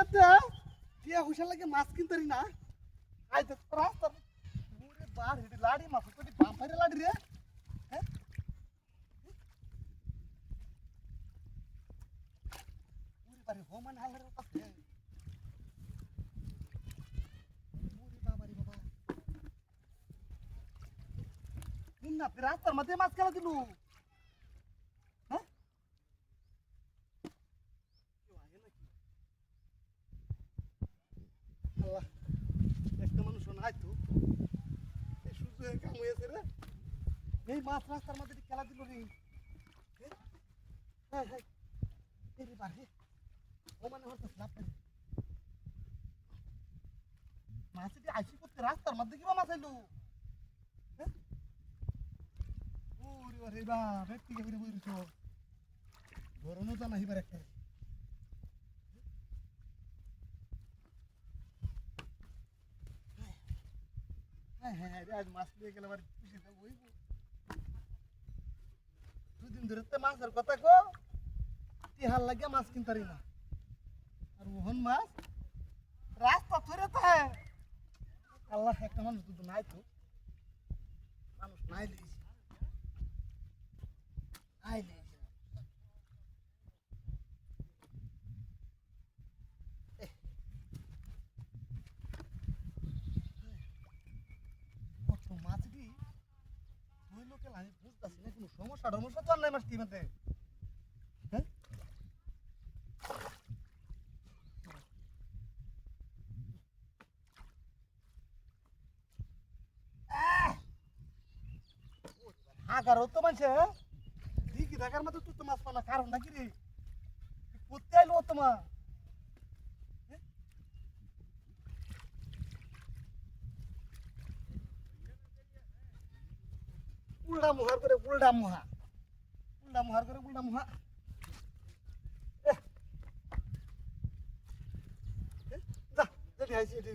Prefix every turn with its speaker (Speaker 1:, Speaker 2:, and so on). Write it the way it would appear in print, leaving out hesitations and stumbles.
Speaker 1: মধ্যে টিয়া হুশার লাগে মাছ কিনতারি না আই দেখ রাস্তা ওরে বার হেডি লাড়ি মাছ তো বাম্পারে লাড়ি রে হ্যাঁ ওরে বাড়ি হোমান হালার কাছে ওরে বাবারে বাবা না রাস্তার মধ্যে মাছ খেলা দিলু হ্যাঁ আল্লাহ একটা মানুষ নাই তো এই সুযোগে কাম হয়েছে রে এই মাছ রাস্তার মধ্যে খেলা দিল রে হ্যাঁ হ্যাঁ এই বাড়ি ও মানে হচ্ছে লাভ পাই মাছটি আইসি করতে রাস্তার মধ্যে কিবা মাছ আইলো হ্যাঁ ওরে ওরে বা ব্যক্তি কে করে বইরছো ধরনো তো নাহি পারে একটা হ্যাঁ হ্যাঁ আজ মাছ নিয়ে গেলে আবার খুশি তো বইব দুদিন ধরে তো মাছের কথা কো তিহার লাগে মাছ কিনতারি না আর ওহন মাছ রাস্তা ধরে তো আল্লাহ একটা মানুষ তো নাই তো মানুষ নাই লিয়েছি নাই লিয়েছি কত মাছ দি দুই লোকের আমি বুঝতেছি না কোনো সমস্যা টমস্যা তো আর নাই মাছটি মধ্যে হ্যাঁ হাগারও তো মানছে দিকি দেখার মতো তুই তো মাছ পানা কারণ নাকি রে করতে আইলো তোমার উল্টা মুহার করে উল্টা মুহা উল্টা মুহার করে উল্টা মুহা যা যেটি আইসি এটি